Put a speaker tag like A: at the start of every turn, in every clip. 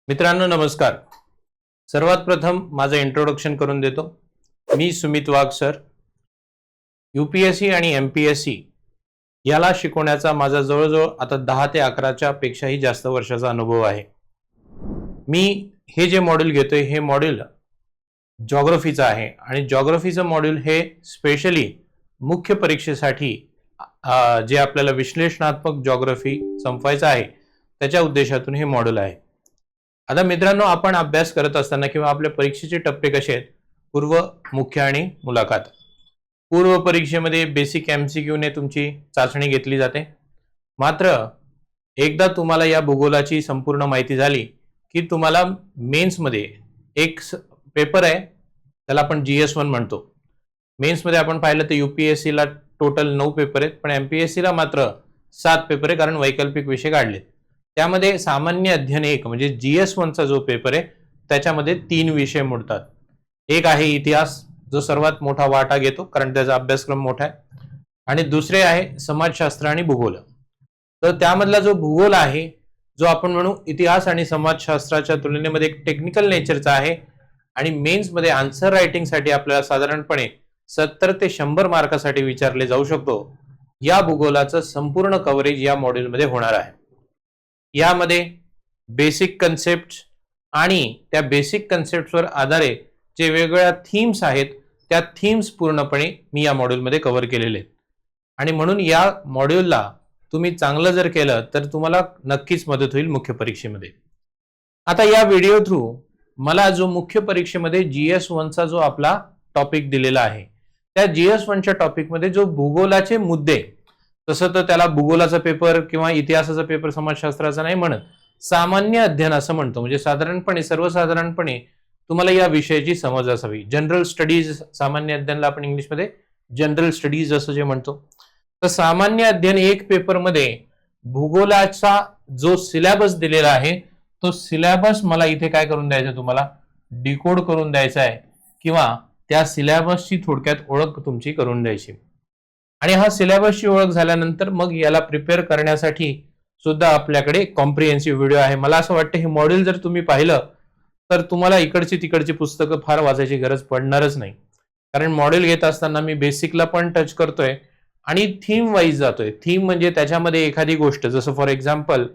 A: मित्रांनो नमस्कार. सर्वात प्रथम माझं इंट्रोडक्शन करून देतो. मी सुमित वाघ सर. यूपीएससी आणि एमपीएससी याला शिकवण्याचा माझा जवळजवळ आता 10 ते 11च्या पेक्षाही जास्त वर्षाचा अनुभव आहे. मी हे जे मॉड्यूल घेतोय हे मॉड्यूल जॉग्राफीचं आहे आणि जॉग्राफीचं मॉड्यूल हे स्पेशली मुख्य परीक्षेसाठी जे आपल्याला विश्लेषणात्मक जॉग्राफी संपवायचं आहे त्याच्या उद्देशातून हे मॉड्यूल आहे. आता मित्रांनो, आपण अभ्यास करत असताना किंवा आपल्या परीक्षेचे टप्पे कसे आहेत? पूर्व, मुख्य आणि मुलाखत. पूर्व परीक्षेमध्ये बेसिक एमसीक्यू ने तुमची चाचणी घेतली जाते. मात्र एकदा तुम्हाला या भूगोलाची संपूर्ण माहिती झाली की तुम्हाला मेन्समध्ये एक पेपर आहे, त्याला आपण GS1 म्हणतो. मेन्समध्ये आपण पाहिलं तर यूपीएससीला टोटल 9 पेपर आहेत, पण एमपीएससीला मात्र 7 पेपर आहे, कारण वैकल्पिक विषय काढले. त्यामध्ये सामान्य अध्ययन 1 म्हणजे GS1चा जो पेपर आहे त्याच्यामध्ये 3 विषय मोडतात. एक आहे इतिहास, जो सर्वात मोठा वाटा घेतो कारण त्याचा अभ्यासक्रम मोठा आहे, आणि दुसरे आहे समाजशास्त्र आणि भूगोल. तर त्यामधला जो भूगोल आहे, जो आपण म्हणू इतिहास आणि समाजशास्त्राच्या तुलनेमध्ये एक टेक्निकल नेचरचा आहे, आणि मेन्समध्ये आन्सर रायटिंगसाठी आपल्याला साधारणपणे 70 ते 100 मार्कासाठी विचारले जाऊ शकतो. या भूगोलाचं संपूर्ण कव्हरेज या मॉड्यूलमध्ये होणार आहे. यामध्ये बेसिक कन्सेप्ट आणि त्या बेसिक कन्सेप्टवर आधारे जे वेगवेगळ्या थीम्स आहेत त्या थीम्स पूर्णपणे मी या मॉड्यूलमध्ये कव्हर केलेले आहेत, आणि म्हणून या मॉड्यूलला तुम्ही चांगलं जर केलं तर तुम्हाला नक्कीच मदत होईल मुख्य परीक्षेमध्ये. आता या व्हिडिओ थ्रू मला जो मुख्य परीक्षेमध्ये GS1चा जो आपला टॉपिक दिलेला आहे त्या GS1च्या टॉपिकमध्ये जो भूगोलाचे मुद्दे, तसं तर त्याला भूगोलाचा पेपर किंवा इतिहासाचा पेपर समाजशास्त्राचा नाही म्हणत, सामान्य अध्ययन असं म्हणतो. म्हणजे साधारणपणे सर्वसाधारणपणे तुम्हाला या विषयाची समज असावी. जनरल स्टडीज, सामान्य अध्ययनला आपण इंग्लिशमध्ये जनरल स्टडीज असं जे म्हणतो. तर सामान्य अध्ययन 1 पेपरमध्ये भूगोलाचा जो सिलेबस दिलेला आहे तो सिलेबस मला इथे काय करून द्यायचा, तुम्हाला डिकोड करून द्यायचा आहे, किंवा त्या सिलेबसची थोडक्यात ओळख तुमची करून द्यायची. आणि हा सिलेबसची ओळख झाल्यानंतर मग याला प्रिपेअर करण्यासाठी सुद्धा आपल्याकडे कॉम्प्रिहेन्सिव्ह व्हिडिओ आहे. मला असं वाटतं हे मॉड्यूल जर तुम्ही पाहिलं तर तुम्हाला इकडची तिकडची पुस्तकं फार वाचायची गरज पडणारच नाही, कारण मॉड्यूल घेत असताना मी बेसिकला पण टच करतोय आणि थीम वाईज जातोय. थीम म्हणजे त्याच्यामध्ये एखादी गोष्ट, जसं फॉर एक्झाम्पल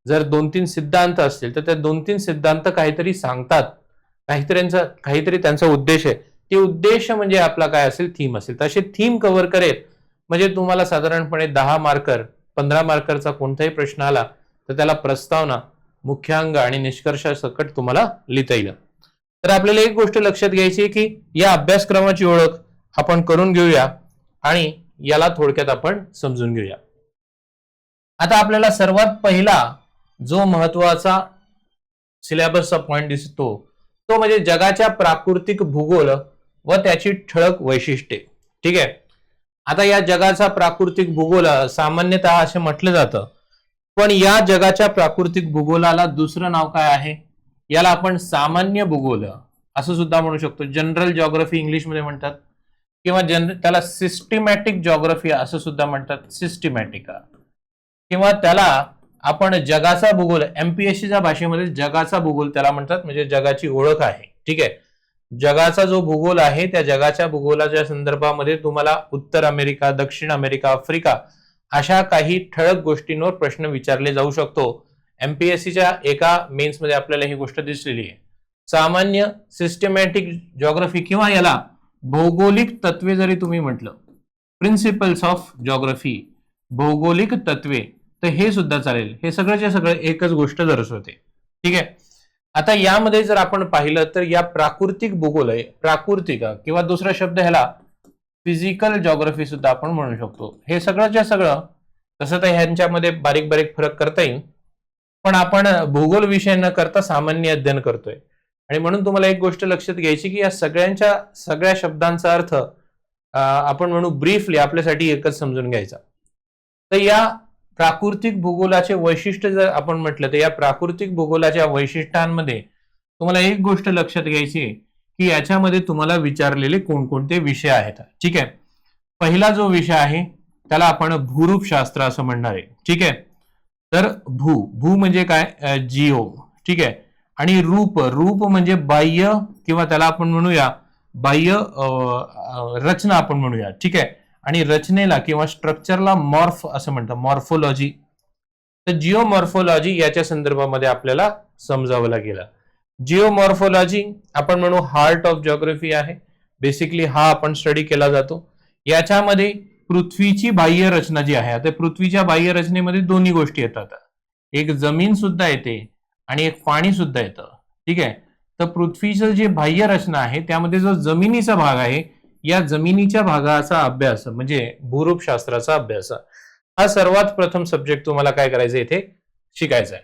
A: जर 2-3 सिद्धांत असतील तर त्या 2-3 सिद्धांत काहीतरी सांगतात, काहीतरी त्यांचा उद्देश आहे, ते उद्देश म्हणजे आपला काय असेल, थीम असेल. तसे थीम कव्हर करेल म्हणजे तुम्हाला साधारणपणे 10 मार्कर 15 मार्करचा कोणताही प्रश्न आला तर त्याला प्रस्तावना, मुख्यांग आणि निष्कर्षासकट तुम्हाला लिहिता येईल. तर आपल्याला एक गोष्ट लक्षात घ्यायची आहे की या अभ्यासक्रमाची ओळख आपण करून घेऊया आणि याला थोडक्यात आपण समजून घेऊया. आता आपल्याला सर्वात पहिला जो महत्वाचा सिलेबसचा पॉइंट दिसतो तो म्हणजे जगाच्या प्राकृतिक भूगोल व त्याची ठळक वैशिष्ट्ये. ठीक आहे. आता या जगाचा प्राकृतिक भूगोल सामान्यतः असे म्हटलं जातं, पण या जगाच्या प्राकृतिक भूगोलाला दुसरं नाव काय आहे? याला आपण सामान्य भूगोल असं सुद्धा म्हणू शकतो. जनरल जॉग्राफी इंग्लिशमध्ये म्हणतात, किंवा त्याला सिस्टमॅटिक जॉग्राफी असं सुद्धा म्हणतात, सिस्टमॅटिक, किंवा त्याला आपण जगाचा भूगोल, एमपीएससीच्या भाषेमध्ये जगाचा भूगोल त्याला म्हणतात, म्हणजे जगाची ओळख आहे. ठीक आहे. जगाचा जो भूगोल आहे त्या जगाच्या भूगोलाच्या संदर्भामध्ये तुम्हाला उत्तर अमेरिका, दक्षिण अमेरिका, आफ्रिका अशा काही ठळक गोष्टींवर प्रश्न विचारले जाऊ शकतो. एमपीएससीच्या एका मेन्समध्ये आपल्याला ही गोष्ट दिसलेली आहे. सामान्य, सिस्टमॅटिक जॉग्राफी, किंवा याला भौगोलिक तत्वे जरी तुम्ही म्हटलं, प्रिन्सिपल्स ऑफ जॉग्राफी, भौगोलिक तत्वे, तर हे सुद्धा चालेल. हे सगळ्याच्या सगळं एकच गोष्ट दर्शवते. ठीक आहे. आता यामध्ये जर आपण पाहिलं तर या प्राकृतिक भूगोल आहे, प्राकृतिक किंवा दुसरा शब्द ह्याला फिजिकल जॉग्राफी सुद्धा आपण म्हणू शकतो. हे सगळंच्या सगळं, तसं तर ह्यांच्यामध्ये बारीक बारीक फरक करता येईल, पण आपण भूगोल विषय न करता सामान्य अध्ययन करतोय, आणि म्हणून तुम्हाला एक गोष्ट लक्षात घ्यायची की या सगळ्या शब्दांचा अर्थ आपण म्हणू ब्रीफली आपल्यासाठी एकच समजून घ्यायचा. तर या प्राकृतिक भूगोलाचे वैशिष्ट्य जर आपण म्हटलं तर या प्राकृतिक भूगोलाच्या वैशिष्ट्यांमध्ये तुम्हाला एक गोष्ट लक्षात घ्यायची आहे की याच्यामध्ये तुम्हाला विचारलेले कोणकोणते विषय आहेत. ठीक आहे. पहिला जो विषय आहे त्याला आपण भूरूपशास्त्र असं म्हणणार आहे. ठीक आहे. तर भू म्हणजे काय? जिओ. ठीक आहे. आणि रूप, रूप म्हणजे बाह्य किंवा त्याला आपण म्हणूया बाह्य रचना आपण म्हणूया, ठीक आहे. आणि रचनेला किंवा स्ट्रक्चरला मॉर्फ असं म्हणतात, मॉर्फोलॉजी. तर जिओमॉर्फोलॉजी याच्या संदर्भामध्ये आपल्याला समजावं लागेल. जिओमॉर्फोलॉजी आपण म्हणू हार्ट ऑफ जिओग्राफी आहे. बेसिकली हा आपण स्टडी केला जातो. याच्यामध्ये पृथ्वीची बाह्य रचना जी आहे, आता पृथ्वीच्या बाह्य रचनेमध्ये दोन्ही गोष्टी येतात, एक जमीन सुद्धा येते आणि एक पाणी सुद्धा येतं, ठीक आहे. तर पृथ्वीचं जे बाह्य रचना आहे त्यामध्ये जो जमिनीचा भाग आहे, या जमिनीच्या भागाचा अभ्यास म्हणजे भूरूपशास्त्राचा अभ्यास, हा सर्वात प्रथम सब्जेक्ट तुम्हाला काय करायचं इथे शिकायचा आहे.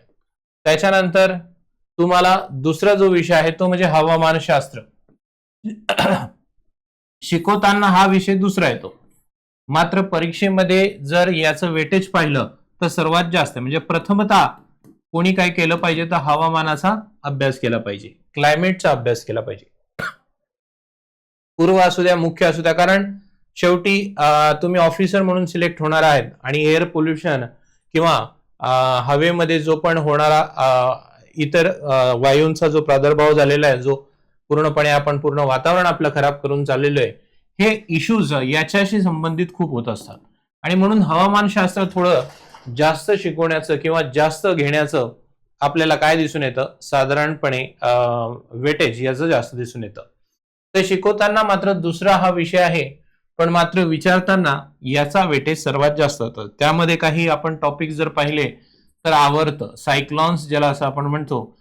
A: त्याच्यानंतर तुम्हाला दुसरा जो विषय आहे तो म्हणजे हवामानशास्त्र. शिकवताना हा विषय दुसरा येतो, मात्र परीक्षेमध्ये जर याचं वेटेज पाहिलं तर सर्वात जास्त म्हणजे प्रथमतः कोणी काय केलं पाहिजे तर हवामानाचा अभ्यास केला पाहिजे, क्लायमेटचा अभ्यास केला पाहिजे. पूर्व असू द्या, मुख्य असू द्या, कारण शेवटी तुम्ही ऑफिसर म्हणून सिलेक्ट होणार आहेत आणि एअर पोल्युशन किंवा हवेमध्ये जो पण होणारा इतर वायूंचा जो प्रादुर्भाव झालेला आहे, जो पूर्णपणे आपण पूर्ण वातावरण आपलं खराब करून चाललेलो आहे, हे इश्यूज याच्याशी संबंधित खूप होत असतात. आणि म्हणून हवामानशास्त्र थोडं जास्त शिकवण्याचं किंवा जास्त घेण्याचं आपल्याला काय दिसून येतं, साधारणपणे वेटेज याचं जास्त दिसून येतं. ते शिकवताना मात्र दुसरा हा विषय आहे, पण मात्र विचारताना याचा वेटेज सर्वात जास्त होतं. त्यामध्ये काही आपण टॉपिक जर पाहिले तर आवर्त, सायक्लॉन्स ज्याला असं आपण म्हणतो,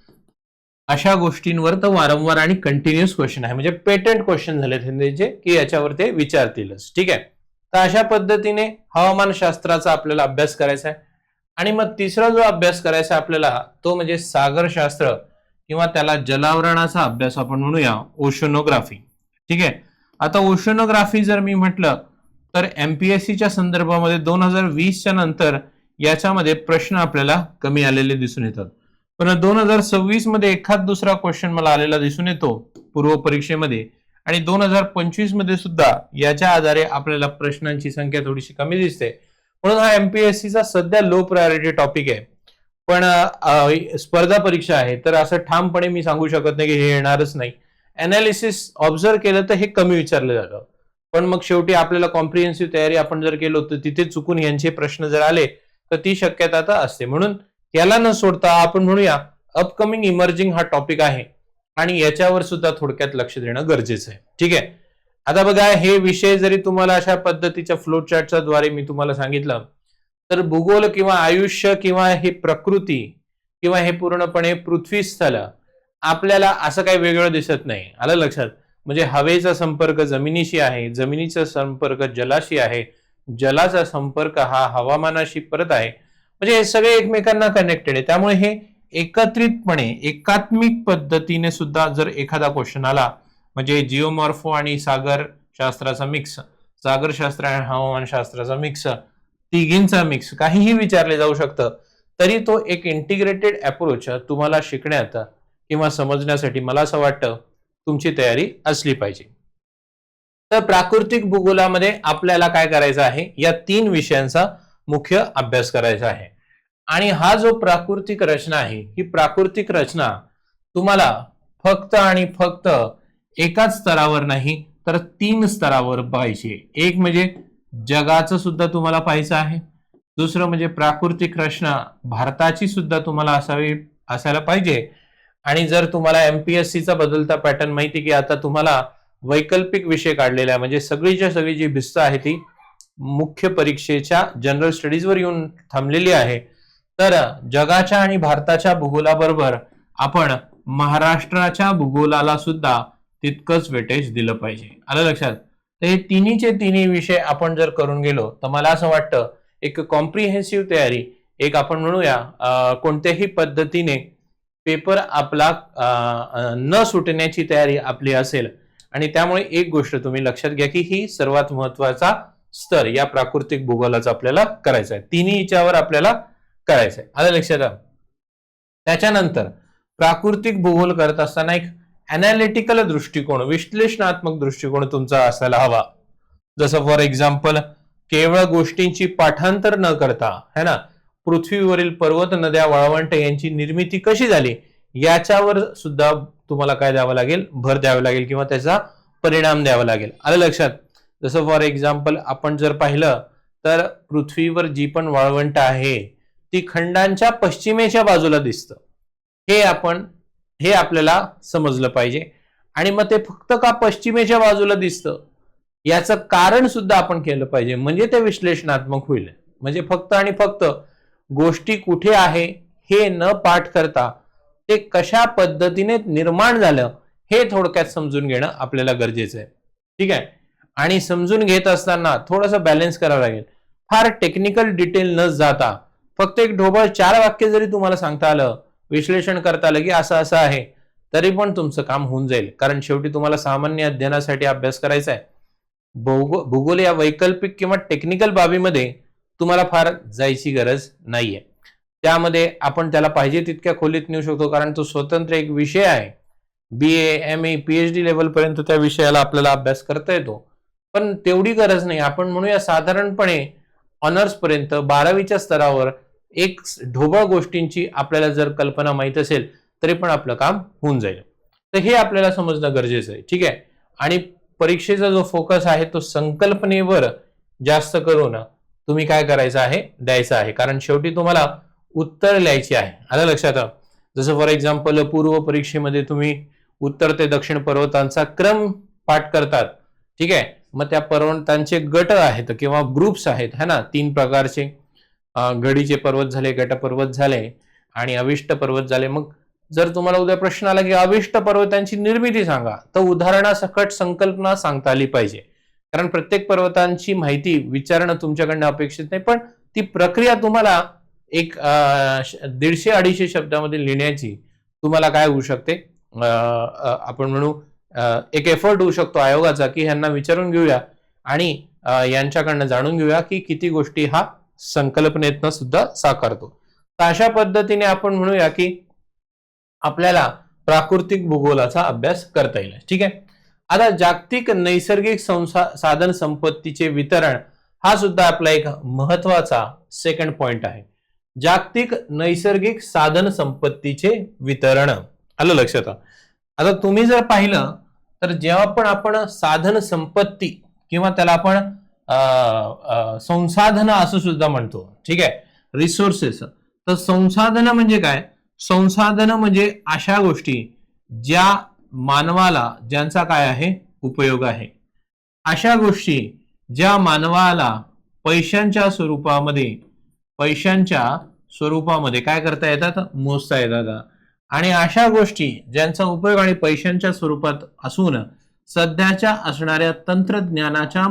A: अशा गोष्टींवर तर वारंवार आणि कंटिन्युअस क्वेश्चन आहे, म्हणजे पेटंट क्वेश्चन झाले त्यांचे की याच्यावर ते विचारतीलच, ठीक आहे. तर अशा पद्धतीने हवामानशास्त्राचा आपल्याला अभ्यास करायचा आहे. आणि मग तिसरा जो अभ्यास करायचा आपल्याला तो म्हणजे सागरशास्त्र किंवा त्याला जलावरणाचा अभ्यास आपण म्हणूया, ओशनोग्राफी, ठीक आहे. आता ओशनोग्राफी जर मी म्हटलं तर एमपीएससीच्या संदर्भामध्ये 2020च्या नंतर याच्यामध्ये प्रश्न आपल्याला कमी आलेले दिसून येतात, पण 2026 मध्ये एखाद दुसरा क्वेश्चन मला आलेला दिसून येतो पूर्व परीक्षेमध्ये, आणि 2025 मध्ये सुद्धा याच्या आधारे आपल्याला प्रश्नांची संख्या थोडीशी कमी दिसते. म्हणून हा एमपीएससीचा सध्या लो प्रायोरिटी टॉपिक आहे. पण स्पर्धा परीक्षा आहे तर असं ठामपणे मी सांगू शकत नाही की हे येणारच नाही. अनालिसिस ऑब्झर्व केलं तर हे कमी विचारलं जातं, पण मग शेवटी आपल्याला कॉम्प्रिहेन्सिव्ह तयारी आपण जर केलो तर तिथे चुकून यांचे प्रश्न जर आले तर ती शक्यता तर असते. म्हणून याला न सोडता आपण म्हणूया अपकमिंग इमर्जिंग हा टॉपिक आहे आणि याच्यावर सुद्धा थोडक्यात लक्ष देणं गरजेचं आहे, ठीक आहे. आता बघा, हे विषय जरी तुम्हाला अशा पद्धतीच्या फ्लो चार्टच्या द्वारे मी तुम्हाला सांगितलं तर भूगोल किंवा आयुष्य किंवा हे प्रकृती किंवा हे पूर्णपणे पृथ्वी स्थल आपल्याला असं काही वेगळं दिसत नाही. आलं लक्षात? म्हणजे हवेचा संपर्क जमिनीशी आहे, जमिनीचा संपर्क जलाशी आहे, जलाचा संपर्क हा हवामानाशी परत आहे, म्हणजे हे सगळे एकमेकांना कनेक्टेड आहे. त्यामुळे हे एकत्रितपणे एकात्मिक पद्धतीने सुद्धा जर एखादा क्वेश्चन आला, म्हणजे जिओमॉर्फो आणि सागर शास्त्राचा मिक्स, सागरशास्त्र आणि हवामानशास्त्राचा मिक्स, तिघींचा मिक्स काहीही विचारले जाऊ शकतं, तरी तो एक इंटिग्रेटेड अप्रोच तुम्हाला शिकण्यात किंवा समजण्यासाठी मला असं वाटतं तुमची तयारी असली पाहिजे. तर प्राकृतिक भूगोलामध्ये आपल्याला काय करायचं आहे, या 3 विषयांचा मुख्य अभ्यास करायचा आहे. आणि हा जो प्राकृतिक रचना आहे, ही प्राकृतिक रचना तुम्हाला फक्त आणि फक्त एकाच स्तरावर नाही तर 3 स्तरावर पाहिजे. एक म्हणजे जगाचं सुद्धा तुम्हाला पाहायचं आहे, दुसरं म्हणजे प्राकृतिक रचना भारताची सुद्धा तुम्हाला असायला पाहिजे. आणि जर तुम्हाला एमपीएससीचा बदलता पॅटर्न माहिती की आता तुम्हाला वैकल्पिक विषय काढलेला आहे, म्हणजे सगळीच्या सगळी जी भिस्त आहे ती मुख्य परीक्षेच्या जनरल स्टडीजवर येऊन थांबलेली आहे, तर जगाच्या आणि भारताच्या भूगोलाबरोबर आपण महाराष्ट्राच्या भूगोलाला सुद्धा तितकंच वेटेज दिलं पाहिजे. आलं लक्षात? तर हे तिन्ही विषय आपण जर करून गेलो तर मला असं वाटतं एक कॉम्प्रिहेन्सिव्ह तयारी, एक आपण म्हणूया कोणत्याही पद्धतीने पेपर आपला न सुटण्याची तयारी आपली असेल. आणि त्यामुळे एक गोष्ट तुम्ही लक्षात घ्या की ही सर्वात महत्वाचा स्तर या प्राकृतिक भूगोलाचा आपल्याला करायचा आहे, तिन्हीच्यावर आपल्याला करायचं आहे. आलं लक्षात? त्याच्यानंतर प्राकृतिक भूगोल करत असताना एक अनालिटिकल दृष्टिकोन, विश्लेषणात्मक दृष्टिकोन तुमचा असायला हवा. जसं फॉर एक्झाम्पल केवळ गोष्टींची पाठांतर न करता, है ना, पृथ्वीवरील पर्वत, नद्या, वाळवंट यांची निर्मिती कशी झाली याच्यावर सुद्धा तुम्हाला काय द्यावं लागेल, भर द्यावा लागेल किंवा त्याचा परिणाम द्यावा लागेल. आलं लक्षात? जसं फॉर एक्झाम्पल आपण जर पाहिलं तर पृथ्वीवर जी पण वाळवंट आहे ती खंडांच्या पश्चिमेच्या बाजूला दिसतं. हे आपल्याला समजलं पाहिजे. आणि मग ते फक्त का पश्चिमेच्या बाजूला दिसतं याचं कारण सुद्धा आपण केलं पाहिजे, म्हणजे ते विश्लेषणात्मक होईल. म्हणजे फक्त आणि फक्त गोष्टी कुठे आहे हे न पाठ करता ते कशा पद्धतीने निर्माण झालं हे थोडक्यात समजून घेणं आपल्याला गरजेचं आहे. ठीक आहे. आणि समजून घेत असताना थोडंसं बॅलन्स करावं लागेल. फार टेक्निकल डिटेल न जाता फक्त एक ढोबळ 4 वाक्य जरी तुम्हाला सांगता आलं, विश्लेषण करता आलं की असं असं आहे, तरी पण तुमचं काम होऊन जाईल. कारण शेवटी तुम्हाला सामान्य अध्ययनासाठी अभ्यास करायचा आहे. भूगोल या वैकल्पिक किंवा टेक्निकल बाबीमध्ये तुम्हाला फार जायची गरज नाहीये. त्यामध्ये आपण त्याला पाहिजे तितक्या खोलीत नेऊ शकतो, कारण तो स्वतंत्र एक विषय आहे. BA, MA, PhD लेवल पर्यंत त्या विषयाला आपल्याला अभ्यास करता येतो. पण तेवढी गरज नाही. आपण म्हणूया साधारणपणे ऑनर्स पर्यंत 12वीच्या स्तरावर एक ढोबळ गोष्टींची आपल्याला जर कल्पना माहित असेल तरी पण आपलं काम होऊन जाईल. तर हे आपल्याला समजणं गरजेचं आहे. ठीक आहे. आणि परीक्षेचा जो फोकस आहे तो संकल्पनेवर जास्त करून तुम्ही काय करायचं आहे, द्यायचं आहे. कारण शेवटी तुम्हाला उत्तर लिहायची आहे. आलं लक्षात? जसं फॉर एक्झाम्पल पूर्व परीक्षेमध्ये तुम्ही उत्तर ते दक्षिण पर्वतांचा क्रम पाठ करतात. ठीक आहे. मग त्या पर्वतांचे गट आहेत किंवा ग्रुप्स आहेत है ना, 3 प्रकारचे. गडीचे पर्वत झाले, गटपर्वत झाले आणि अविष्ट पर्वत झाले. मग जर तुम्हाला उद्या प्रश्न आला की अविष्ट पर्वतांची निर्मिती सांगा, तर उदाहरणासकट संकल्पना सांगता आली पाहिजे. कारण प्रत्येक पर्वतांची माहिती विचारणं तुमच्याकडनं अपेक्षित नाही, पण ती प्रक्रिया तुम्हाला एक 150-250 शब्दामध्ये लिहिण्याची तुम्हाला काय होऊ शकते, आपण म्हणू एक एफर्ट होऊ शकतो आयोगाचा की ह्यांना विचारून घेऊया आणि यांच्याकडनं जाणून घेऊया की किती गोष्टी हा संकल्पनेतनं सुद्धा साकारतो. तर अशा पद्धतीने आपण म्हणूया की आपल्याला प्राकृतिक भूगोलाचा अभ्यास करता येईल. ठीक आहे. आता जागतिक नैसर्गिक साधन संपत्तीचे वितरण हा सुद्धा आपला एक महत्वाचा सेकंड पॉइंट आहे. जागतिक नैसर्गिक साधन संपत्तीचे वितरण. आलं लक्षात? आता तुम्ही जर पाहिलं तर जेव्हा पण आपण साधन संपत्ती किंवा त्याला आपण संसाधन असं सुद्धा म्हणतो. ठीक आहे. रिसोर्सेस. तर संसाधन म्हणजे काय? संसाधन म्हणजे अशा गोष्टी ज्या मानवाला ज्यांचा काय आहे, उपयोग आहे. अशा गोष्टी ज्या मानवाला पैशांच्या स्वरूपामध्ये काय करता येतात, मोजता येतात. आणि अशा गोष्टी ज्यांचा उपयोग आणि पैशांच्या स्वरूपात असून सध्याच्या असणाऱ्या तंत्रज्ञानाच्या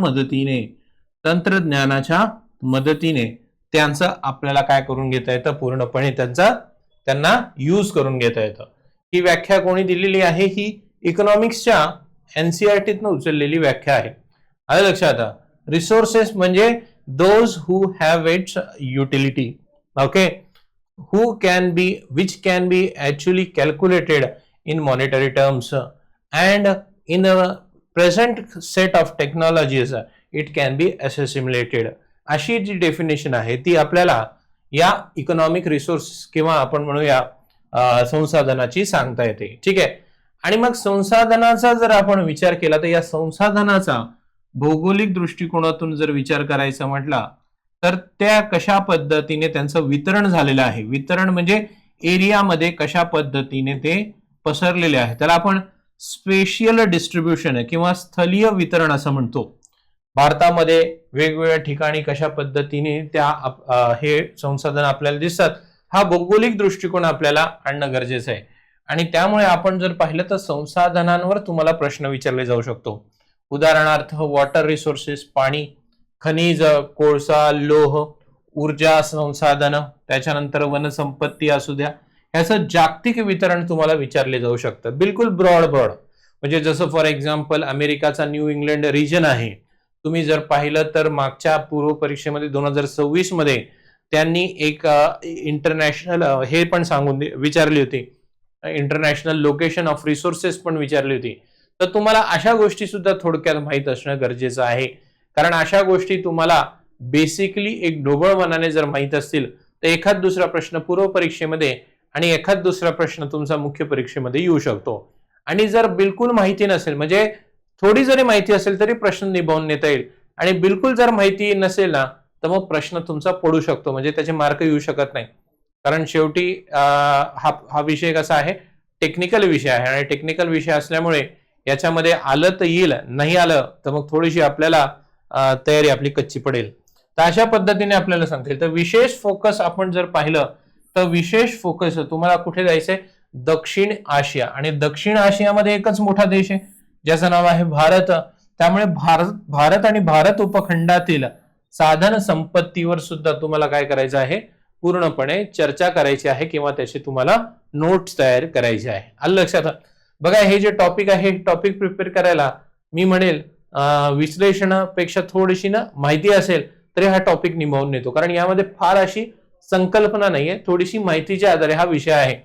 A: मदतीने त्यांचं आपल्याला काय करून घेता येतं, पूर्णपणे त्यांना यूज करून घेता येतं. ही व्याख्या कोणी दिलेली आहे? ही इकॉनॉमिक्सच्या NCERTतनं उचललेली व्याख्या आहे. आलं लक्षात? रिसोर्सेस म्हणजे those who have it's utility. Okay. which can be actually calculated in monetary terms and in the present set of technologies it can be assimilated. अशी जी डेफिनेशन आहे ती आपल्याला या इकॉनॉमिक रिसोर्स किंवा आपण म्हणूया संसाधनाची सांगता येते. ठीक आहे. आणि मग संसाधनाचा जर आपण विचार केला तर या संसाधनाचा भौगोलिक दृष्टिकोनातून जर विचार करायचा म्हटला तर त्या कशा पद्धतीने त्यांचं वितरण झालेलं आहे. वितरण म्हणजे एरियामध्ये कशा पद्धतीने ते पसरलेले आहे त्याला आपण स्पेशियल डिस्ट्रीब्युशन किंवा स्थलीय वितरण असं म्हणतो. भारतामध्ये वेगवेगळ्या ठिकाणी कशा पद्धतीने हे संसाधन आपल्याला दिसतात, हा भौगोलिक दृष्टिकोन आपल्याला आणणं गरजेचं आहे. आणि त्यामुळे आपण जर पाहिलं तर संसाधनांवर तुम्हाला प्रश्न विचारले जाऊ शकतो. उदाहरणार्थ वॉटर रिसोर्सेस, पाणी, खनिज, कोळसा, लोह, ऊर्जा संसाधन, त्याच्यानंतर वनसंपत्ती असू द्या, याचं जागतिक वितरण तुम्हाला विचारले जाऊ शकतं. बिलकुल ब्रॉड. म्हणजे जसं फॉर एक्झाम्पल अमेरिकाचा न्यू इंग्लंड रिजन आहे. तुम्ही जर पाहिलं तर मागच्या पूर्व परीक्षेमध्ये 2026 मध्ये त्यांनी एक इंटरनॅशनल हे पण विचारली होती, इंटरनॅशनल लोकेशन ऑफ रिसोर्सेस पण विचारली होती. तर तुम्हाला अशा गोष्टी सुद्धा थोडक्यात माहित असणं गरजेचं आहे. कारण अशा गोष्टी तुम्हाला बेसिकली एक ढोबळ मनाने जर माहित असतील तर एखाद दुसरा प्रश्न पूर्व परीक्षेमध्ये आणि एखाद दुसरा प्रश्न तुमचा मुख्य परीक्षेमध्ये येऊ शकतो. आणि जर बिलकुल माहिती नसेल, म्हणजे थोडी जरी माहिती असेल तरी प्रश्न निभावून नेता येईल, आणि बिलकुल जर माहिती नसेल ना तर मग प्रश्न तुमचा पडू शकतो, म्हणजे त्याचे मार्क येऊ शकत नाही. कारण शेवटी हा विषय कसा आहे, टेक्निकल विषय आहे, आणि टेक्निकल विषय असल्यामुळे याच्यामध्ये आलं तर येईल, नाही आलं तर मग थोडीशी आपल्याला तयारी आपली कच्ची पडेल. तर अशा पद्धतीने आपल्याला सांगतील. तर विशेष फोकस आपण जर पाहिलं तर विशेष फोकस तुम्हाला कुठे जायचंय, दक्षिण आशिया. आणि दक्षिण आशियामध्ये एकच मोठा देश आहे ज्याचं नाव आहे भारत. त्यामुळे भारत आणि भारत उपखंडातील साधन संपत्तीवर सुद्धा तुम्हाला काय करायचं आहे, पूर्णपणे चर्चा करायची आहे, किंवा त्याचे तुम्हाला नोट्स तयार करायचे आहे. आलं लक्षात? बघा, हे जे टॉपिक आहे, टॉपिक प्रिपेअर करायला मी म्हणेल विश्लेषणापेक्षा थोडीशी ना माहिती असेल तरी हा टॉपिक निभावून नेतो, कारण यामध्ये फार अशी संकल्पना नाहीये, थोडीशी माहितीच्या आधारे हा विषय आहे.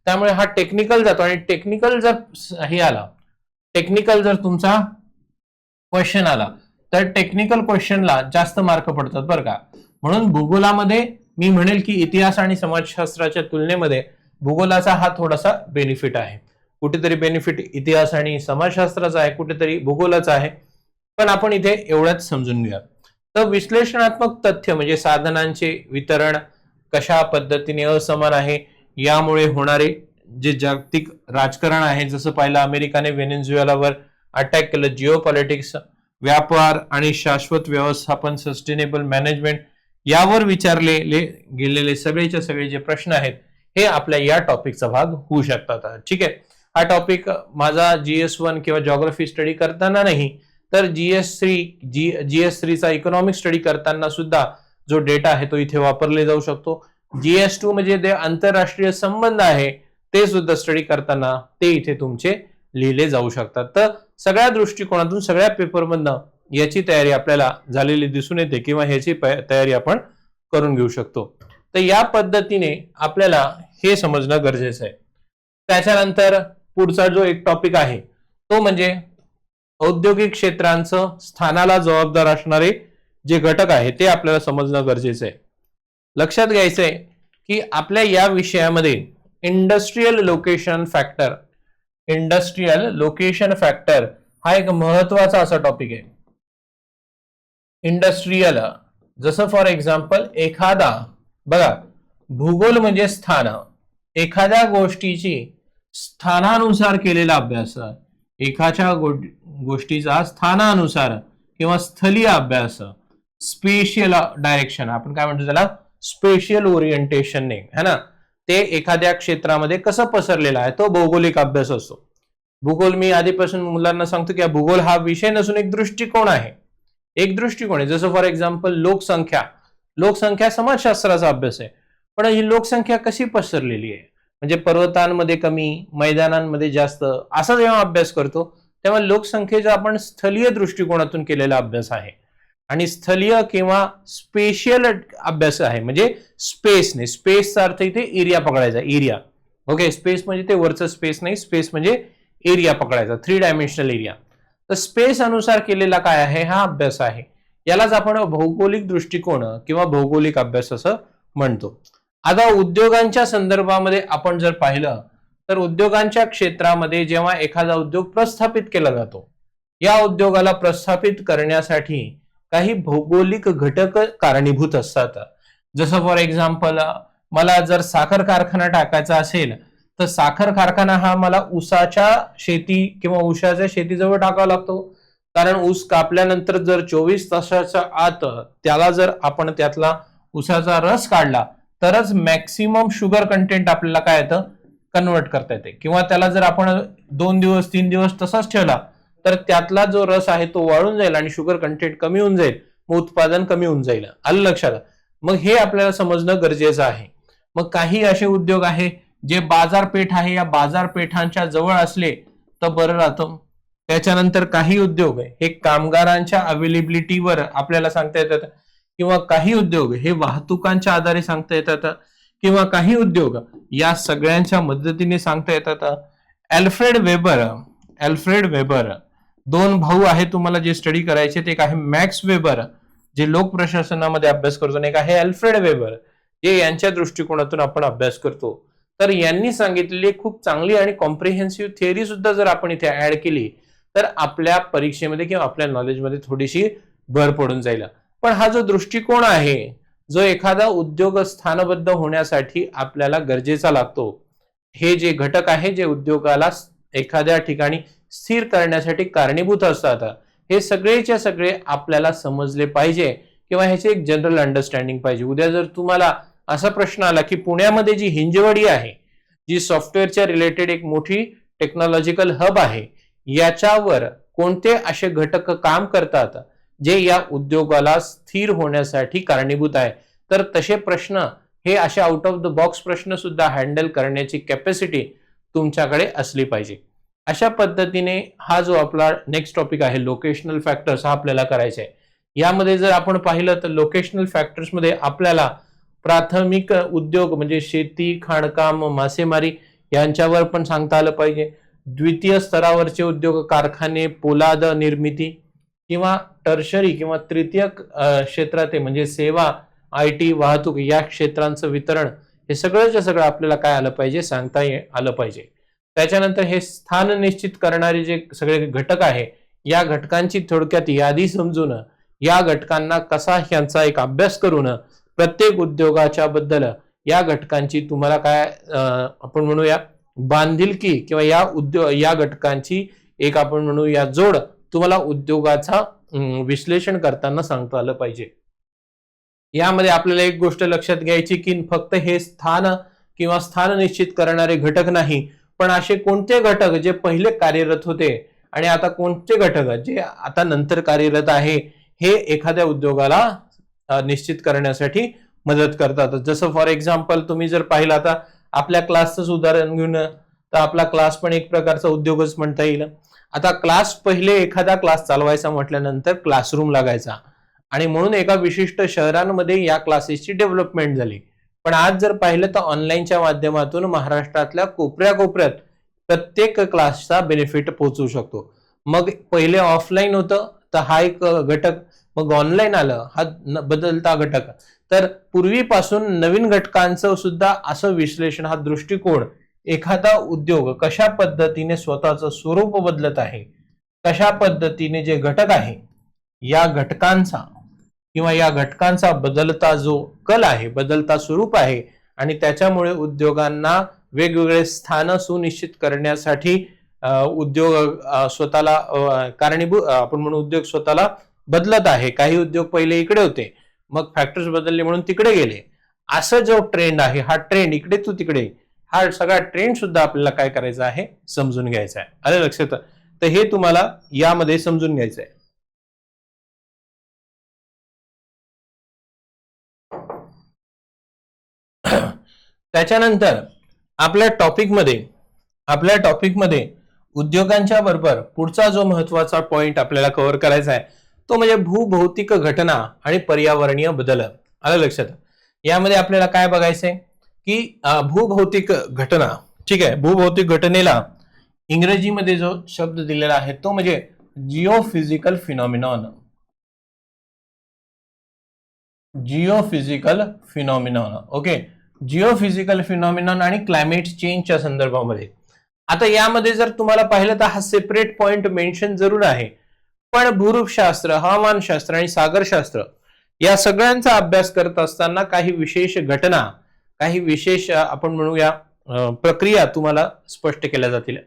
A: त्यामुळे हा टेक्निकल जातो, आणि टेक्निकल जर हे आला, टेक्निकल जर तुमचा क्वेश्चन आला तर टेक्निकल क्वेश्चनला जास्त मार्क पडतात बरं का. म्हणून भूगोलामध्ये मी म्हणेल की इतिहास आणि समाजशास्त्राच्या तुलनेमध्ये भूगोलाचा हा थोडासा बेनिफिट आहे. कुठेतरी बेनिफिट इतिहास आणि समाजशास्त्राचा आहे, कुठेतरी भूगोलाचा आहे. पण आपण इथे एवढंच समजून घेऊया. तर विश्लेषणात्मक तथ्य म्हणजे साधनांचे वितरण कशा पद्धतीने असमान आहे, यामुळे होणारे जे जागतिक राजकारण आहे, जसं पाहिलं अमेरिकाने व्हेनेझुएलावर अटॅक केलं, जिओ पॉलिटिक्स, व्यापार आणि शाश्वत व्यवस्थापन, सस्टेनेबल मॅनेजमेंट, यावर विचारलेले गेलेले सगळेचे सगळे जे प्रश्न आहेत हे आपल्या या टॉपिकचा भाग होऊ शकतात. ठीक आहे, हा टॉपिक माझा GS1 किंवा जॉग्राफी स्टडी करताना नाही, तर GS3चा इकॉनॉमिक स्टडी करताना सुद्धा जो डेटा आहे तो इथे वापरले जाऊ शकतो. GS2 म्हणजे जे आंतरराष्ट्रीय संबंध आहे ते सुद्धा स्टडी करताना ते इथे तुमचे लिहिले जाऊ शकतात. तर सगळ्या दृष्टिकोनातून सगळ्या पेपरमधनं याची तयारी आपल्याला झालेली दिसून येते, किंवा ह्याची तयारी आपण करून घेऊ शकतो. तर या पद्धतीने आपल्याला हे समजणं गरजेचं आहे. त्याच्यानंतर पुढचा जो एक टॉपिक आहे तो म्हणजे औद्योगिक क्षेत्रांचं स्थानाला जबाबदार असणारे जे घटक आहे ते आपल्याला समजणं गरजेचं आहे. लक्षात घ्यायचंय की आपल्या या विषयामध्ये इंडस्ट्रियल लोकेशन फॅक्टर हा एक महत्वाचा असा टॉपिक आहे. इंडस्ट्रियल, जसं फॉर एक्झाम्पल एखादा, बघा भूगोल म्हणजे स्थान, एखाद्या गोष्टीची स्थानानुसार केलेला अभ्यास, एखाद्या गोष्टीचा स्थानानुसार किंवा स्थलीय अभ्यास, स्पेशियल डायरेक्शन, आपण काय म्हणतो त्याला, स्पेशियल ओरिएंटेशन है ना, ते एखाद्या क्षेत्रामध्ये कसं पसरलेलं आहे तो भौगोलिक अभ्यास असतो. भूगोल मी आधीपासून मुलांना सांगतो की भूगोल हा विषय नसून एक दृष्टिकोन आहे, एक दृष्टिकोन आहे. जसं फॉर एक्झाम्पल लोकसंख्या समाजशास्त्राचा अभ्यास आहे, पण ही लोकसंख्या कशी पसरलेली आहे, म्हणजे पर्वतांमध्ये कमी, मैदानांमध्ये जास्त, असा जेव्हा अभ्यास करतो तेव्हा लोकसंख्येचा आपण स्थलीय दृष्टिकोनातून केलेला अभ्यास आहे. आणि स्थलीय किंवा स्पेशियल अभ्यास आहे, म्हणजे स्पेसने, स्पेसचा अर्थ इथे एरिया पकडायचा, एरिया. ओके, स्पेस म्हणजे ते वरचं स्पेस नाही, स्पेस म्हणजे एरिया पकडायचा, 3 डायमेन्शनल एरिया. तर स्पेस अनुसार केलेला काय आहे हा अभ्यास आहे, यालाच आपण भौगोलिक दृष्टिकोन किंवा भौगोलिक अभ्यास असं म्हणतो. आता उद्योगांच्या संदर्भामध्ये आपण जर पाहिलं तर उद्योगांच्या क्षेत्रामध्ये जेव्हा एखादा उद्योग प्रस्थापित केला जातो, या उद्योगाला प्रस्थापित करण्यासाठी काही भौगोलिक घटक कारणीभूत असतात. जसं फॉर एक्झाम्पल मला जर साखर कारखाना टाकायचा असेल तर साखर कारखाना हा मला ऊसाच्या शेती किंवा ऊसाच्या शेतीजवळ टाकावा लागतो, कारण ऊस कापल्यानंतर जर 24 तासाच्या आत त्याला जर आपण त्यातला ऊसाचा रस काढला तरच मॅक्सिमम शुगर कंटेंट आपल्याला काय येतं, कन्वर्ट करता येते. किंवा त्याला जर आपण 2 दिवस 3 दिवस तसाच ठेवला तर त्यातला जो रस आहे तो वाळून जाईल आणि शुगर कंटेंट कमी होऊन जाईल, मग उत्पादन कमी होऊन जाईल. आलं लक्षात? मग हे आपल्याला समजणं गरजेचं आहे. मग काही असे उद्योग आहे जे बाजारपेठ आहे, या बाजारपेठांच्या जवळ असले तर बरं राहतं. त्याच्यानंतर काही उद्योग हे कामगारांच्या अवेलेबिलिटीवर आपल्याला सांगता येतात, किंवा काही उद्योग हे वाहतुकांच्या आधारे सांगता येतात, किंवा काही उद्योग या सगळ्यांच्या मदतीने सांगता येतात. अल्फ्रेड वेबर 2 भाऊ आहे तुम्हाला जे स्टडी करायचे, एक आहे मॅक्स वेबर जे लोक प्रशासनामध्ये अभ्यास करतो, एक आहे अल्फ्रेड वेबर जे यांच्या दृष्टिकोनातून आपण अभ्यास करतो. तर यांनी सांगितलेली खूप चांगली आणि कॉम्प्रिहेन्सिव्ह थिअरी सुद्धा जर आपण इथे ऍड केली तर आपल्या परीक्षेमध्ये किंवा आपल्या नॉलेजमध्ये थोडीशी भर पडून जाईल. पण हा जो दृष्टिकोन आहे, जो एखादा उद्योग स्थानबद्ध होण्यासाठी आपल्याला गरजेचा लागतो, हे जे घटक आहे जे उद्योगाला एखाद्या ठिकाणी स्थिर करण्यासाठी कारणीभूत असतात, हे सगळेच्या सगळे आपल्याला समजले पाहिजे किंवा ह्याचे एक जनरल अंडरस्टँडिंग पाहिजे. उद्या जर तुम्हाला असा प्रश्न आला की पुण्यामध्ये जी हिंजवडी आहे, जी सॉफ्टवेअरच्या रिलेटेड एक मोठी टेक्नॉलॉजिकल हब आहे, याच्यावर कोणते असे घटक काम करतात जे या उद्योगाला स्थिर होण्यासाठी कारणीभूत आहे, तर तसे प्रश्न हे असे आउट ऑफ द बॉक्स प्रश्न सुद्धा हँडल करण्याची कॅपॅसिटी तुमच्याकडे असली पाहिजे. अशा पद्धतीने हा जो आपला नेक्स्ट टॉपिक आहे लोकेशनल फॅक्टर्स, हा आपल्याला करायचा आहे. यामध्ये जर आपण पाहिलं तर लोकेशनल फॅक्टर्स मध्ये आपल्याला प्राथमिक उद्योग म्हणजे शेती, खाणकाम, मासेमारी यांच्यावर पण सांगता आलं पाहिजे. द्वितीय स्तरावरचे उद्योग, कारखाने, पोलाद निर्मिती, किंवा टर्शरी किंवा तृतीय क्षेत्रात म्हणजे सेवा, IT, वाहतूक या क्षेत्रांचं वितरण, हे सगळंच्या सगळं आपल्याला काय आलं पाहिजे, सांगता आलं पाहिजे. त्याच्यानंतर हे स्थान निश्चित करणारे जे सगळे घटक आहे, या घटकांची थोडक्यात यादी समजून या घटकांना कसा यांचा एक अभ्यास करून प्रत्येक उद्योगाच्या बद्दल या घटकांची तुम्हाला काय आपण म्हणूया बांधिलकी किंवा या घटकांची एक आपण म्हणूया जोड तुम्हाला उद्योगाचा विश्लेषण करताना सांगता आलं पाहिजे. यामध्ये आपल्याला एक गोष्ट लक्षात घ्यायची की फक्त हे स्थान किंवा स्थान निश्चित करणारे घटक नाही, पण असे कोणते घटक जे पहिले कार्यरत होते आणि आता कोणते घटक जे आता नंतर कार्यरत आहे, हे एखाद्या उद्योगाला निश्चित करण्यासाठी मदत करतात. जसं फॉर एक्झाम्पल तुम्ही जर पाहिलं, आता आपल्या क्लासचं उदाहरण घेऊन, तर आपला क्लास पण एक प्रकारचा उद्योगच म्हणता येईल. आता क्लास पहिले एखादा क्लास चालवायचा म्हटल्यानंतर क्लासरूम लागायचा आणि म्हणून एका विशिष्ट शहरांमध्ये या क्लासेसची डेव्हलपमेंट झाली. पण आज जर पाहिलं तर ऑनलाईनच्या माध्यमातून महाराष्ट्रातल्या कोपऱ्या कोपऱ्यात प्रत्येक क्लासचा बेनिफिट पोहोचू शकतो. मग पहिले ऑफलाईन होतं तर हा एक घटक, मग ऑनलाईन आलं, हा बदलता घटक. तर पूर्वीपासून नवीन घटकांचं सुद्धा असं विश्लेषण, हा दृष्टिकोन, एखादा उद्योग कशा पद्धतीने स्वतःचं स्वरूप बदलत आहे, कशा पद्धतीने जे घटक आहे या घटकांचा किंवा या घटकांचा बदलता जो कल आहे, बदलता स्वरूप आहे, आणि त्याच्यामुळे उद्योगांना वेगवेगळे स्थान सुनिश्चित करण्यासाठी उद्योग स्वतःला कारणीभूत आपण म्हणून उद्योग स्वतःला बदलत आहे. काही उद्योग पहिले इकडे होते, मग फॅक्टर्स बदलले म्हणून तिकडे गेले. असं जो ट्रेंड आहे, हा ट्रेंड इकडे तू तिकडे, हा सगळा ट्रेंड सुद्धा आपल्याला काय करायचा आहे, समजून घ्यायचा आहे. आलं लक्षात? तर हे तुम्हाला यामध्ये समजून घ्यायचं आहे. त्याच्यानंतर आपल्या टॉपिकमध्ये उद्योगांच्या बरोबर पुढचा जो महत्वाचा पॉइंट आपल्याला कव्हर करायचा आहे तो म्हणजे भूभौतिक घटना आणि पर्यावरणीय बदल. आलं लक्षात? यामध्ये आपल्याला काय बघायचंय की भूभौतिक घटना, ठीक आहे, भूभौतिक घटनेला इंग्रजीमध्ये जो शब्द दिलेला आहे तो म्हणजे geophysical phenomenon. Okay, geophysical phenomenon आणि क्लायमेट चेंजच्या संदर्भामध्ये. आता यामध्ये जर तुम्हाला पाहिलं तर हा सेपरेट पॉइंट मेन्शन जरूर आहे, पण भूरूपशास्त्र, हवामानशास्त्र आणि सागरशास्त्र या सगळ्यांचा अभ्यास करत असताना काही विशेष घटना, काही विशेष आपण म्हणूया प्रक्रिया तुम्हाला स्पष्ट केल्या जातील.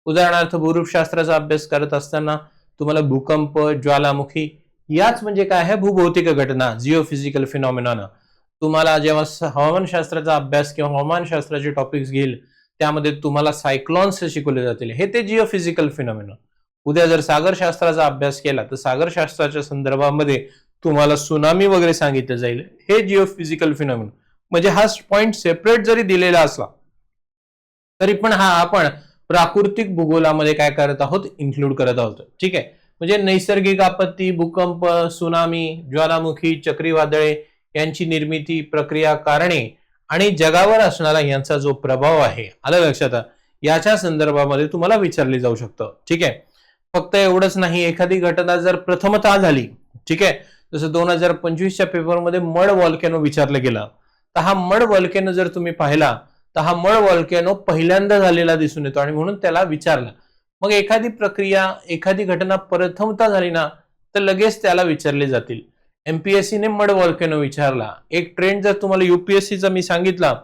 A: उदाहरणार्थ भूरूपशास्त्राचा अभ्यास करत असताना तुम्हाला भूकंप, ज्वालामुखी, याच म्हणजे काय आहे, भूभौतिक घटना, जिओफिजिकल फिनॉमिनॉन. तुम्हाला जेव्हा हवामानशास्त्राचा अभ्यास किंवा हवामानशास्त्राचे टॉपिक्स घेईल त्यामध्ये तुम्हाला सायक्लॉन्स शिकवले जातील, हे ते जिओफिजिकल फिनॉमिनॉन. उद्या जर सागरशास्त्राचा अभ्यास केला तर सागरशास्त्राच्या संदर्भामध्ये तुम्हाला सुनामी वगैरे सांगितलं जाईल, हे जिओफिजिकल फिनॉमिनॉन. म्हणजे हा पॉइंट सेपरेट जरी दिलेला असला तरी पण हा आपण प्राकृतिक भूगोलामध्ये काय करत आहोत, इन्क्लूड करत आहोत. ठीक आहे, म्हणजे नैसर्गिक आपत्ती, भूकंप, सुनामी, ज्वालामुखी, चक्रीवादळे यांची निर्मिती, प्रक्रिया, कारणे आणि जगावर असणारा यांचा जो प्रभाव आहे, आलं लक्षात, याच्या संदर्भामध्ये तुम्हाला विचारले जाऊ शकतं. ठीक आहे, फक्त एवढंच नाही, एखादी घटना जर प्रथमतः झाली, ठीक आहे, जसं 2025च्या पेपरमध्ये मड व्हॉल्केनो विचारलं गेलं, तर हा मड व्हॉल्केनो जर तुम्ही पाहिला तर हा मड व्हॉल्कॅनो पहिल्यांदा झालेला दिसून येतो आणि म्हणून त्याला विचारला. मग एखादी प्रक्रिया, एखादी घटना प्रथमता झाली ना तर लगेच त्याला विचारले जातील. एमपीएससीने मड व्हॉल्कॅनो विचारला. एक ट्रेंड जर तुम्हाला युपीएससीचा मी सांगितला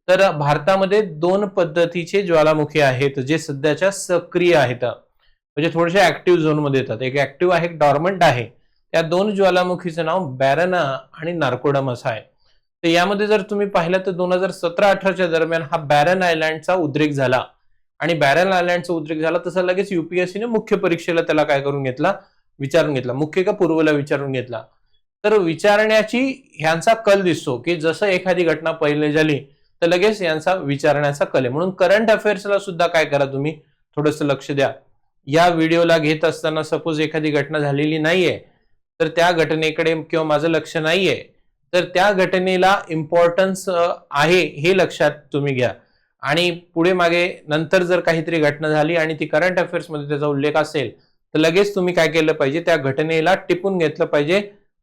A: तर भारतामध्ये 2 पद्धतीचे ज्वालामुखी आहेत जे सध्याच्या सक्रिय आहेत, म्हणजे थोडेसे ऍक्टिव्ह झोन मध्ये येतात. एक ऍक्टिव्ह आहे, एक डॉर्मंट आहे. त्या 2 ज्वालामुखीचं नाव बॅरना आणि नार्कोडमस आहे. तर यामध्ये जर तुम्ही पाहिलं तर 2017-18च्या दरम्यान हा बॅरन आयलँडचा उद्रेक झाला आणि बॅरन आयलँडचा उद्रेक झाला तसं लगेच युपीएससीने मुख्य परीक्षेला त्याला काय करून घेतला, विचारून घेतला. मुख्य का पूर्वला विचारून घेतला. तर विचारण्याची ह्यांचा कल दिसतो की जसं एखादी घटना पहिले झाली तर लगेच यांचा विचारण्याचा कल आहे. म्हणून करंट अफेअर्सला सुद्धा काय करा, तुम्ही थोडंसं लक्ष द्या. या व्हिडिओला घेत असताना सपोज एखादी घटना झालेली नाहीये तर त्या घटनेकडे किंवा माझं लक्ष नाहीये तर त्या घटनेला इम्पॉर्टन्स आहे हे लक्षात तुम्ही घ्या. आणि पुढे मागे नंतर जर काहीतरी घटना झाली आणि ती करंट अफेअर्स मध्ये त्याचा उल्लेख असेल तर लगेच तुम्ही काय केलं पाहिजे, त्या घटनेला टिपून घेतलं पाहिजे.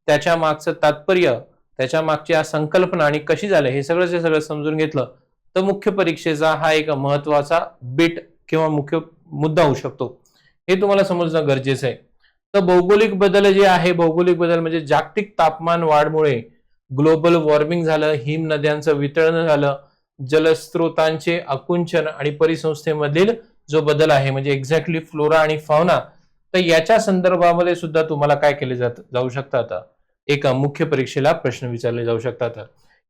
A: त्याच्या मागचं तात्पर्य, त्याच्या मागची संकल्पना आणि कशी झाली हे सगळं समजून घेतलं तर मुख्य परीक्षेचा हा एक महत्वाचा बिट किंवा मुख्य मुद्दा होऊ शकतो. हे तुम्हाला समजणं गरजेचं आहे. तर भौगोलिक बदल जे आहे, भौगोलिक बदल म्हणजे जागतिक तापमान वाढमुळे ग्लोबल वॉर्मिंग झालं, हिम नद्यांचं वितळण झालं, जलस्रोतांचे आकुंचन आणि परिसंस्थेमधील जो बदल आहे म्हणजे एक्झॅक्टली फ्लोरा आणि फाउना, तर याच्या संदर्भामध्ये सुद्धा तुम्हाला काय केले जाऊ शकतात, एक मुख्य परीक्षेला प्रश्न विचारले जाऊ शकतात.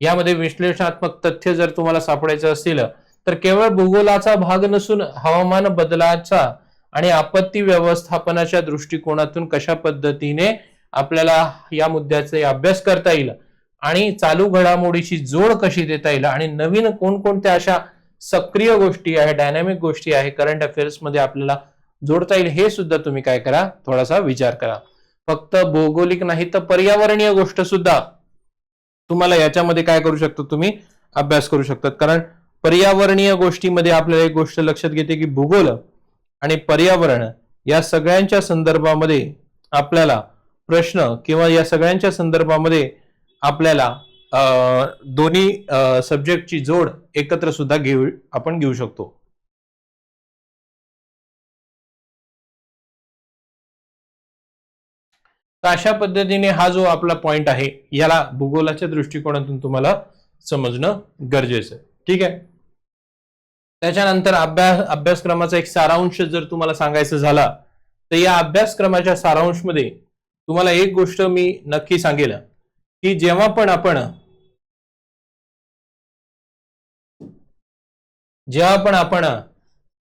A: यामध्ये विश्लेषणात्मक तथ्य जर तुम्हाला सापडायचं असतील तर केवळ भूगोलाचा भाग नसून हवामान बदलाचा आणि आपत्ती व्यवस्थापनाच्या दृष्टिकोनातून कशा पद्धतीने आपल्याला या मुद्द्याचा अभ्यास करता येईल आणि चालू घडामोडीची जोड कशी देता येईल आणि नवीन कोणकोणत्या अशा सक्रिय गोष्टी आहे, डायनामिक गोष्टी आहे करंट अफेअर्स मध्ये आपल्याला जोडता येईल हे सुद्धा तुम्ही काय करा, थोडासा विचार करा. फक्त भौगोलिक नाही तर पर्यावरणीय गोष्ट सुद्धा तुम्हाला याच्यामध्ये काय करू शकतो, तुम्ही अभ्यास करू शकतात. कारण पर्यावरणीय गोष्टीमध्ये आपल्याला एक गोष्ट लक्षात घेते की भूगोल आणि पर्यावरण या सगळ्यांच्या संदर्भामध्ये आपल्याला प्रश्न किंवा या सगळ्यांच्या संदर्भामध्ये आपल्याला दोन्ही सब्जेक्टची जोड एकत्र सुद्धा आपण घेऊ शकतो. तर अशा पद्धतीने हा जो आपला पॉइंट आहे याला भूगोलाच्या दृष्टिकोनातून तुम्हाला समजणं गरजेचं आहे. ठीक आहे. त्याच्यानंतर अभ्यासक्रमाचा एक सारांश जर तुम्हाला सांगायचं झाला तर या अभ्यासक्रमाच्या सारांश मध्ये तुम्हाला एक गोष्ट मी नक्की सांगेल की जेव्हा पण आपण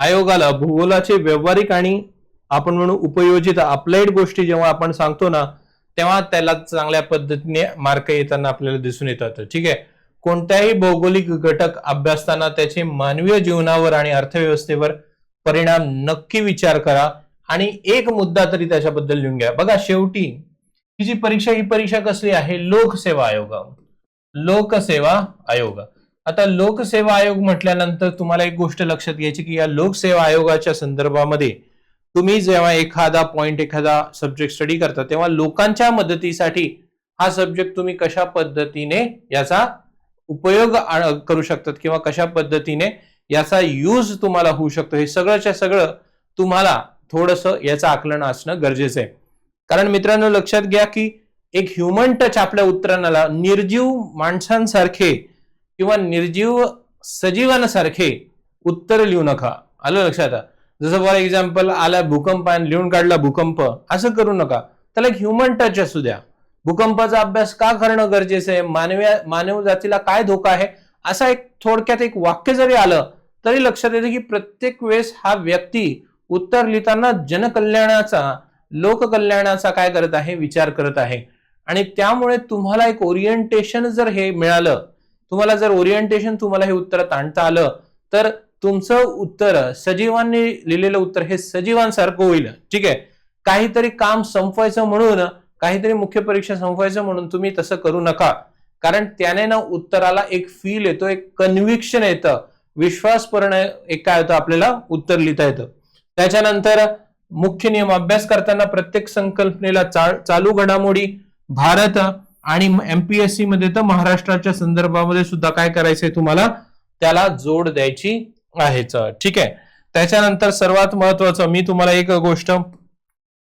A: आयोगाला भूगोलाचे व्यावहारिक आणि आपण म्हणू उपयोजित अप्लाइड गोष्टी जेव्हा आपण सांगतो ना तेव्हा त्याला चांगल्या पद्धतीने मार्क येताना आपल्याला दिसून येतात. ठीक आहे. कोणत्याही भौगोलिक घटक अभ्यासताना त्याचे मानवीय जीवनावर आणि अर्थव्यवस्थेवर परिणाम नक्की विचार करा आणि एक मुद्दा तरी त्याच्याबद्दल लिहून घ्या. बघा शेवटी ही जी परीक्षा, ही परीक्षा कसली आहे, लोकसेवा आयोग. लोकसेवा आयोग. आता लोकसेवा आयोग म्हटल्यानंतर तुम्हाला एक गोष्ट लक्षात घ्यायची की या लोकसेवा आयोगाच्या संदर्भामध्ये तुम्ही जेव्हा एखादा पॉइंट, एखादा सब्जेक्ट स्टडी करता तेव्हा लोकांच्या मदतीसाठी हा सब्जेक्ट तुम्ही कशा पद्धतीने याचा उपयोग करू शकतात किंवा कशा पद्धतीने याचा यूज तुम्हाला होऊ शकतो हे सगळंच्या सगळं तुम्हाला थोडंसं याचं आकलन असणं गरजेचं आहे. कारण मित्रांनो लक्षात घ्या की एक ह्युमन टच आपल्या उत्तराला निर्जीव माणसांसारखे किंवा निर्जीव सजीवांसारखे उत्तर लिहू नका. आलं लक्षात? जसं फॉर एक्झाम्पल आला भूकंप आणि लिहून काढला भूकंप, असं करू नका. त्याला एक ह्युमन टच असू द्या. भूकंपाचा अभ्यास का करणं गरजेचं आहे, मानव जातीला काय धोका आहे, असा एक थोडक्यात एक वाक्य जरी आलं तरी लक्षात येतं की प्रत्येक वेळेस हा व्यक्ती उत्तर लिहिताना जनकल्याणाचा, लोककल्याणाचा काय करत आहे, विचार करत आहे. आणि त्यामुळे तुम्हाला एक ओरिएंटेशन जर हे मिळालं, तुम्हाला जर ओरिएंटेशन तुम्हाला हे उत्तर आणता आलं तर तुमचं उत्तर सजीवांनी लिहिलेलं उत्तर हे सजीवांसारखं होईल. ठीक आहे. काहीतरी काम संपवायचं म्हणून, काहीतरी मुख्य परीक्षा संपवायचं म्हणून तुम्ही तसं करू नका. कारण त्याने ना उत्तराला एक फील येतो, एक कन्व्हिक्शन येतं, विश्वासपूर्ण एक काय होतं आपल्याला उत्तर लिहिता येतं. त्याच्यानंतर मुख्य नियम अभ्यास करताना प्रत्येक संकल्पनेला चालू घडामोडी भारत आणि एमपीएससी मध्ये तर महाराष्ट्राच्या संदर्भामध्ये सुद्धा काय करायचंय तुम्हाला, त्याला जोड द्यायची आहेच. ठीक आहे. त्याच्यानंतर सर्वात महत्वाचं मी तुम्हाला एक गोष्ट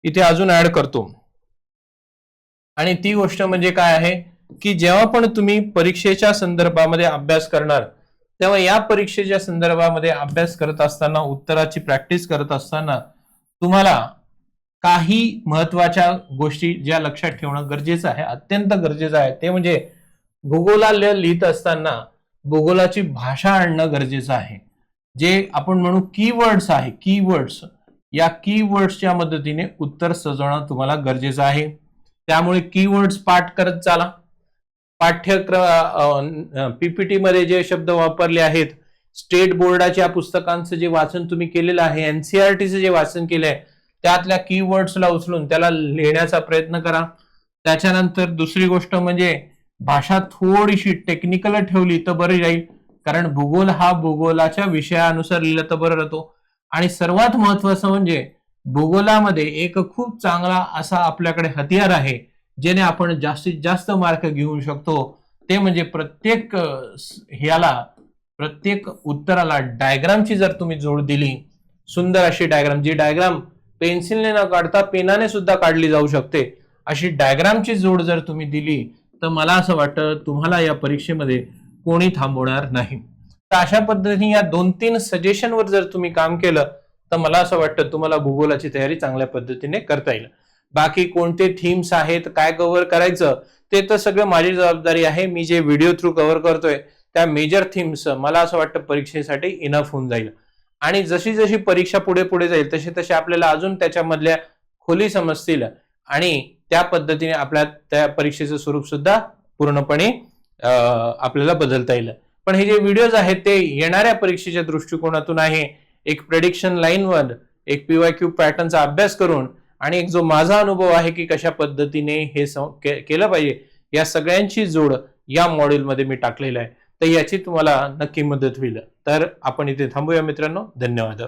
A: इथे अजून ऍड करतो, आणि ती गोष्ट म्हणजे काय आहे की जेव्हा पण तुम्ही परीक्षेच्या संदर्भामध्ये अभ्यास करणार, तेव्हा या परीक्षेच्या संदर्भामध्ये अभ्यास करत असताना, उत्तराची प्रॅक्टिस करत असताना तुम्हाला काही महत्वाच्या गोष्टी ज्या लक्षात ठेवणं गरजेचं आहे, अत्यंत गरजेचं आहे, ते म्हणजे भूगोलाला लिहित असताना भूगोलाची भाषा आणणं गरजेचं आहे. जे आपण म्हणू कीवर्ड्स आहे, कीवर्ड्स, या कीवर्ड्सच्या मदतीने उत्तर सजवणं तुम्हाला गरजेचं आहे. त्यामुळे कीवर्ड्स पाठ करत चाला. पाठ्यक्रम पीपीटी मध्ये जे शब्द वापरले आहेत, स्टेट बोर्डाच्या पुस्तकांचं जे वाचन तुम्ही केलेलं आहे, एनसीईआरटीचं जे वाचन केलंय, त्यातल्या कीवर्ड्सला उचलून त्याला लिहिण्याचा प्रयत्न करा. त्याच्यानंतर दुसरी गोष्ट म्हणजे भाषा थोडीशी टेक्निकल ठेवली तर बरी राहील, कारण भूगोल हा भूगोलाच्या विषयानुसार लिहिलं तर बरं राहतो. आणि सर्वात महत्वाचं म्हणजे भूगोलामध्ये एक खूप चांगला असा आपल्याकडे हतियार आहे, जेणे आपण जास्तीत जास्त मार्क घेऊ शकतो. ते म्हणजे प्रत्येक उत्तराला डायग्रामची जर तुम्ही जोड दिली, सुंदर अशी डायग्राम, जी डायग्राम पेन्सिलने न काढता पेनाने सुद्धा काढली जाऊ शकते, अशी डायग्रामची जोड जर तुम्ही दिली, तर मला असं वाटतं तुम्हाला या परीक्षेमध्ये कोणी थांबवणार नाही. तर अशा पद्धतीने या 2-3 सजेशनवर जर तुम्ही काम केलं, तर मला असं वाटतं तुम्हाला भूगोलाची तयारी चांगल्या पद्धतीने करता येईल. बाकी कोणते थीम्स आहेत, काय कव्हर करायचं, ते तर सगळं माझी जबाबदारी आहे. मी जे व्हिडिओ थ्रू कव्हर करतोय त्या मेजर थीम्स मला असं वाटतं परीक्षेसाठी इनफ होऊन जाईल. आणि जशी जशी परीक्षा पुढे पुढे जाईल तसे तसे आपल्याला अजून त्याच्यामधल्या खोली समजतील, आणि त्या पद्धतीने आपल्या त्या परीक्षेचं स्वरूप सुद्धा पूर्णपणे आपल्याला बदलता येईल. पण हे जे व्हिडिओज आहेत ते येणाऱ्या परीक्षेच्या दृष्टिकोनातून आहे, एक प्रेडिक्शन लाईनवर एक पीवायक्यू पॅटर्नचा अभ्यास करून, आणि एक जो माझा अनुभव आहे की कशा पद्धतीने हे केलं पाहिजे, या सगळ्यांची जोड या मॉड्यूलमध्ये मी टाकलेला आहे. तर याची तुम्हाला नक्की मदत होईल. तर आपण इथे थांबूया मित्रांनो. धन्यवाद.